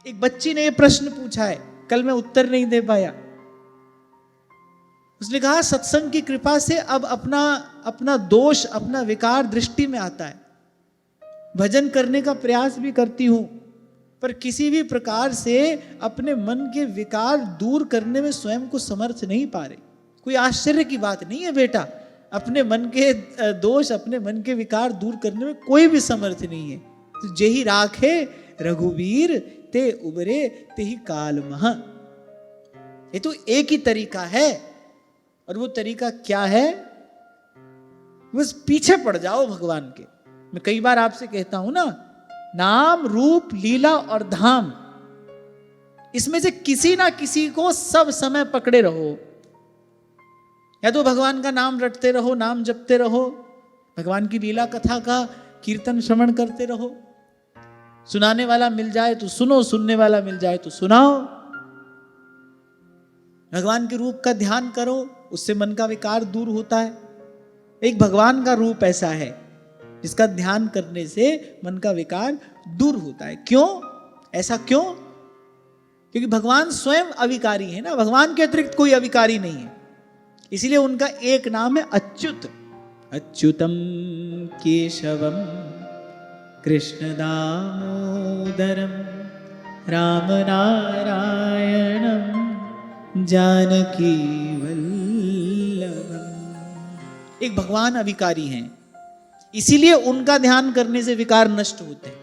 एक बच्ची ने ये प्रश्न पूछा है, कल मैं उत्तर नहीं दे पाया। उसने कहा सत्संग की कृपा से अब अपना दोष, अपना विकार दृष्टि में आता है। भजन करने का प्रयास भी करती हूं, पर किसी भी प्रकार से अपने मन के विकार दूर करने में स्वयं को समर्थ नहीं पा रही। कोई आश्चर्य की बात नहीं है बेटा, अपने मन के दोष, अपने मन के विकार दूर करने में कोई भी समर्थ नहीं है। तो जेहि राखे रघुवीर ते उबरे ते ही काल मह। ये तो एक ही तरीका है, और वो तरीका क्या है? बस पीछे पड़ जाओ भगवान के। मैं कई बार आपसे कहता हूं ना, नाम रूप लीला और धाम, इसमें से किसी ना किसी को सब समय पकड़े रहो। या तो भगवान का नाम रटते रहो, नाम जपते रहो, भगवान की लीला कथा का कीर्तन श्रवण करते रहो। सुनाने वाला मिल जाए तो सुनो, सुनने वाला मिल जाए तो सुनाओ। भगवान के रूप का ध्यान करो, उससे मन का विकार दूर होता है। एक भगवान का रूप ऐसा है जिसका ध्यान करने से मन का विकार दूर होता है। क्यों? ऐसा क्यों? क्योंकि भगवान स्वयं अविकारी है ना, भगवान के अतिरिक्त कोई अविकारी नहीं है। इसीलिए उनका एक नाम है अच्युत। अच्युतम केशवम कृष्ण दामोदरम राम नारायणम जानकी वल्लभम। एक भगवान अविकारी हैं, इसीलिए उनका ध्यान करने से विकार नष्ट होते हैं।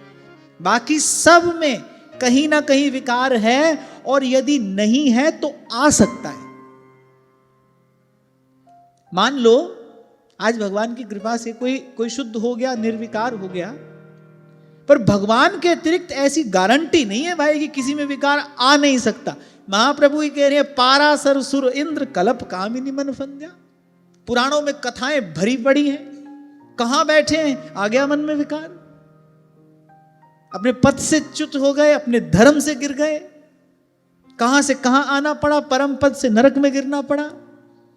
बाकी सब में कहीं ना कहीं विकार है, और यदि नहीं है तो आ सकता है। मान लो आज भगवान की कृपा से कोई शुद्ध हो गया, निर्विकार हो गया, पर भगवान के अतिरिक्त ऐसी गारंटी नहीं है भाई कि किसी में विकार आ नहीं सकता। महाप्रभु ही कह रहे हैं, पारासर सुर इंद्र कलप कामिनी मन फंद्या। पुराणों में कथाएं भरी पड़ी हैं, कहां बैठे हैं, आ गया मन में विकार, अपने पद से च्युत हो गए, अपने धर्म से गिर गए, कहां से कहां आना पड़ा, परम पद से नरक में गिरना पड़ा।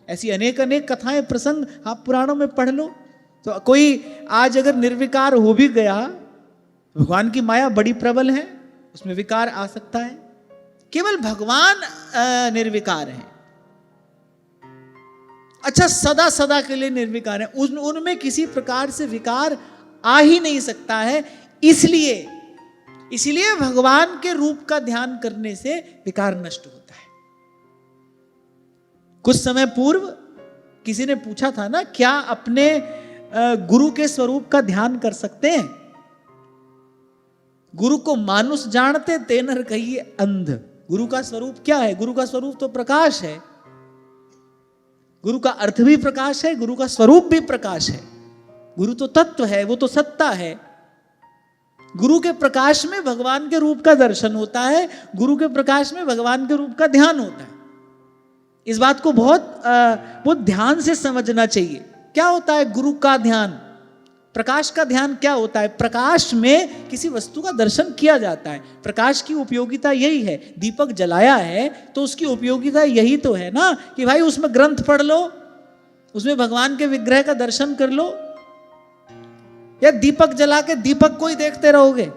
ऐसी अनेक अनेक कथाएं, प्रसंग आप पुराणों में पढ़ लो। तो कोई आज अगर निर्विकार हो भी गया, भगवान की माया बड़ी प्रबल है, उसमें विकार आ सकता है। केवल भगवान निर्विकार है। अच्छा, सदा सदा के लिए निर्विकार है, उनमें किसी प्रकार से विकार आ ही नहीं सकता है। इसलिए भगवान के रूप का ध्यान करने से विकार नष्ट होता है। कुछ समय पूर्व किसी ने पूछा था ना, क्या अपने गुरु के स्वरूप का ध्यान कर सकते हैं? गुरु को मानुष जानते तेनर कहिए अंध। गुरु का स्वरूप क्या है? गुरु का स्वरूप तो प्रकाश है। गुरु का अर्थ भी प्रकाश है, गुरु का स्वरूप भी प्रकाश है। गुरु तो तत्व है, वो तो सत्ता है। गुरु के प्रकाश में भगवान के रूप का दर्शन होता है, गुरु के प्रकाश में भगवान के रूप का ध्यान होता है। इस बात को बहुत ध्यान से समझना चाहिए। क्या होता है गुरु का ध्यान? प्रकाश का ध्यान क्या होता है? प्रकाश में किसी वस्तु का दर्शन किया जाता है। प्रकाश की उपयोगिता यही है। दीपक जलाया है तो उसकी उपयोगिता यही तो है ना, कि भाई उसमें ग्रंथ पढ़ लो, उसमें भगवान के विग्रह का दर्शन कर लो। या दीपक जला के दीपक को ही देखते रहोगे?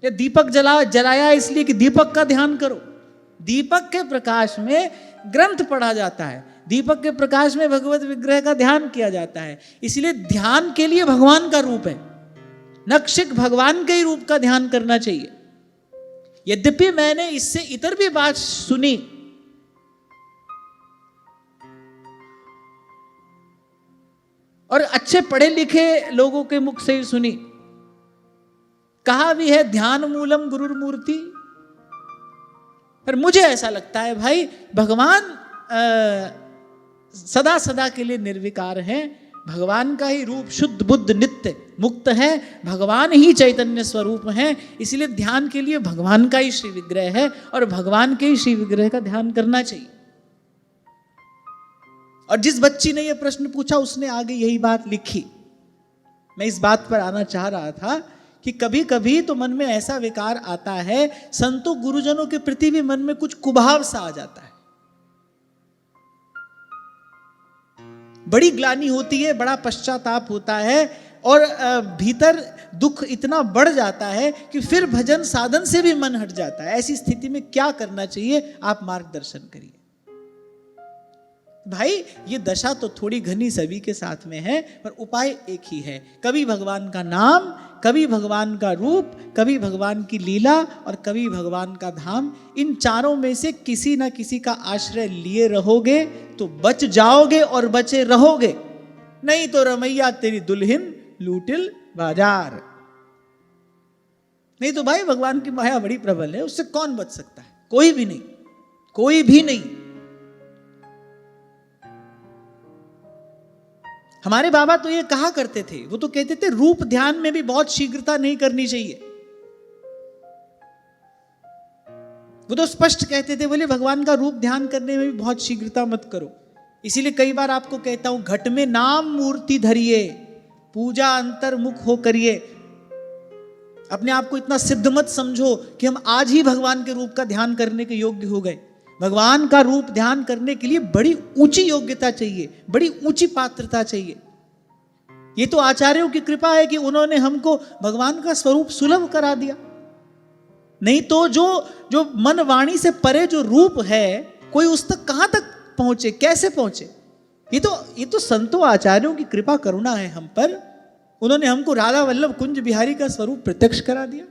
या दीपक जलाया इसलिए कि दीपक का ध्यान करो? दीपक के प्रकाश में ग्रंथ पढ़ा जाता है, दीपक के प्रकाश में भगवत विग्रह का ध्यान किया जाता है। इसलिए ध्यान के लिए भगवान का रूप है, नक्षिक भगवान के ही रूप का ध्यान करना चाहिए। यद्यपि मैंने इससे इतर भी बात सुनी, और अच्छे पढ़े लिखे लोगों के मुख से ही सुनी। कहा भी है ध्यान मूलम गुरुर्मूर्ति, पर मुझे ऐसा लगता है भाई भगवान सदा सदा के लिए निर्विकार है। भगवान का ही रूप शुद्ध बुद्ध नित्य मुक्त है, भगवान ही चैतन्य स्वरूप है। इसलिए ध्यान के लिए भगवान का ही श्री विग्रह है, और भगवान के ही श्री विग्रह का ध्यान करना चाहिए। और जिस बच्ची ने यह प्रश्न पूछा उसने आगे यही बात लिखी। मैं इस बात पर आना चाह रहा था कि कभी कभी तो मन में ऐसा विकार आता है, संतों गुरुजनों के प्रति भी मन में कुछ कुभाव सा आ जाता है, बड़ी ग्लानि होती है, बड़ा पश्चाताप होता है। और भीतर दुख इतना बढ़ जाता है कि फिर भजन साधन से भी मन हट जाता है। ऐसी स्थिति में क्या करना चाहिए, आप मार्गदर्शन करिए। भाई ये दशा तो थोड़ी घनी सभी के साथ में है, पर उपाय एक ही है, कभी भगवान का नाम, कभी भगवान का रूप, कभी भगवान की लीला और कभी भगवान का धाम। इन चारों में से किसी ना किसी का आश्रय लिए रहोगे तो बच जाओगे और बचे रहोगे, नहीं तो रमैया तेरी दुल्हन लूटिल बाजार। नहीं तो भाई भगवान की माया बड़ी प्रबल है, उससे कौन बच सकता है? कोई भी नहीं, कोई भी नहीं। हमारे बाबा तो ये कहा करते थे, वो तो कहते थे रूप ध्यान में भी बहुत शीघ्रता नहीं करनी चाहिए। वो तो स्पष्ट कहते थे, बोले भगवान का रूप ध्यान करने में भी बहुत शीघ्रता मत करो। इसीलिए कई बार आपको कहता हूं, घट में नाम मूर्ति धरिए, पूजा अंतर्मुख हो करिए। अपने आप को इतना सिद्ध मत समझो कि हम आज ही भगवान के रूप का ध्यान करने के योग्य हो गए। भगवान का रूप ध्यान करने के लिए बड़ी ऊंची योग्यता चाहिए, बड़ी ऊंची पात्रता चाहिए। ये तो आचार्यों की कृपा है कि उन्होंने हमको भगवान का स्वरूप सुलभ करा दिया। नहीं तो जो मन वाणी से परे जो रूप है, कोई उस तक कहां तक पहुंचे, कैसे पहुंचे? ये तो संतों आचार्यों की कृपा करुणा है हम पर। उन्होंने हमको राधा वल्लभ कुंज बिहारी का स्वरूप प्रत्यक्ष करा दिया।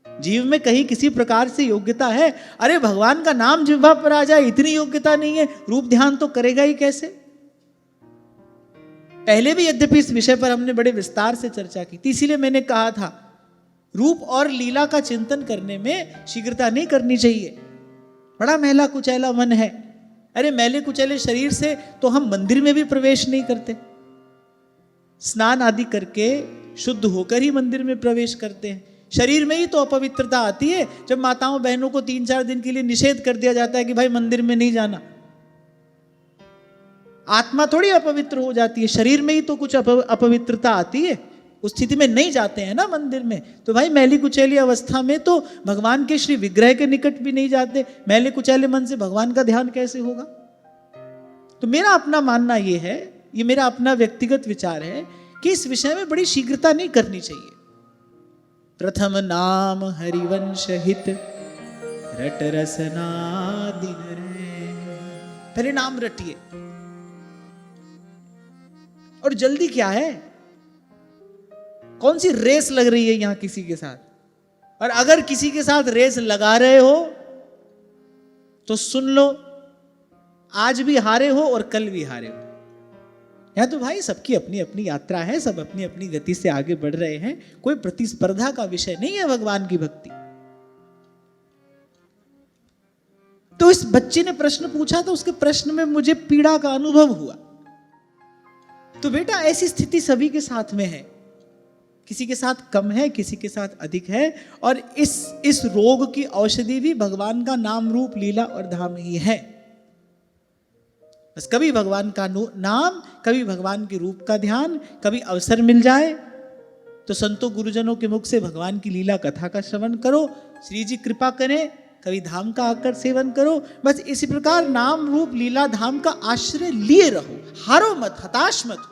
जीव में कहीं किसी प्रकार से योग्यता है? अरे भगवान का नाम जिह्वा पर आ जाए, इतनी योग्यता नहीं है, रूप ध्यान तो करेगा ही कैसे? पहले भी यद्यपि इस विषय पर हमने बड़े विस्तार से चर्चा की थी, इसीलिए मैंने कहा था रूप और लीला का चिंतन करने में शीघ्रता नहीं करनी चाहिए। बड़ा मैला कुचैला मन है। अरे मैले कुचैले शरीर से तो हम मंदिर में भी प्रवेश नहीं करते, स्नान आदि करके शुद्ध होकर ही मंदिर में प्रवेश करते हैं। शरीर में ही तो अपवित्रता आती है जब माताओं बहनों को 3-4 दिन के लिए निषेध कर दिया जाता है कि भाई मंदिर में नहीं जाना। आत्मा थोड़ी अपवित्र हो जाती है, शरीर में ही तो कुछ अपवित्रता आती है, उस स्थिति में नहीं जाते हैं ना मंदिर में। तो भाई मैली कुचैली अवस्था में तो भगवान के श्री विग्रह के निकट भी नहीं जाते। मैले कुचैले मन से भगवान का ध्यान कैसे होगा? तो मेरा अपना मानना ये है, ये मेरा अपना व्यक्तिगत विचार है कि इस विषय में बड़ी शीघ्रता नहीं करनी चाहिए। प्रथम नाम हरिवंश हित रट रसना दिन रे। पहले नाम रटिए। और जल्दी क्या है? कौन सी रेस लग रही है यहां किसी के साथ? और अगर किसी के साथ रेस लगा रहे हो तो सुन लो, आज भी हारे हो और कल भी हारे हो। यहां तो भाई सबकी अपनी अपनी यात्रा है, सब अपनी अपनी गति से आगे बढ़ रहे हैं, कोई प्रतिस्पर्धा का विषय नहीं है भगवान की भक्ति। तो इस बच्चे ने प्रश्न पूछा तो उसके प्रश्न में मुझे पीड़ा का अनुभव हुआ। तो बेटा ऐसी स्थिति सभी के साथ में है, किसी के साथ कम है, किसी के साथ अधिक है। और इस रोग की औषधि भी भगवान का नाम रूप लीला और धाम ही है। बस कभी भगवान का नाम, कभी भगवान के रूप का ध्यान, कभी अवसर मिल जाए तो संतों गुरुजनों के मुख से भगवान की लीला कथा का श्रवण करो, श्री जी कृपा करें, कभी धाम का आकर सेवन करो। बस इसी प्रकार नाम रूप लीला धाम का आश्रय लिए रहो, हारो मत, हताश मत हो।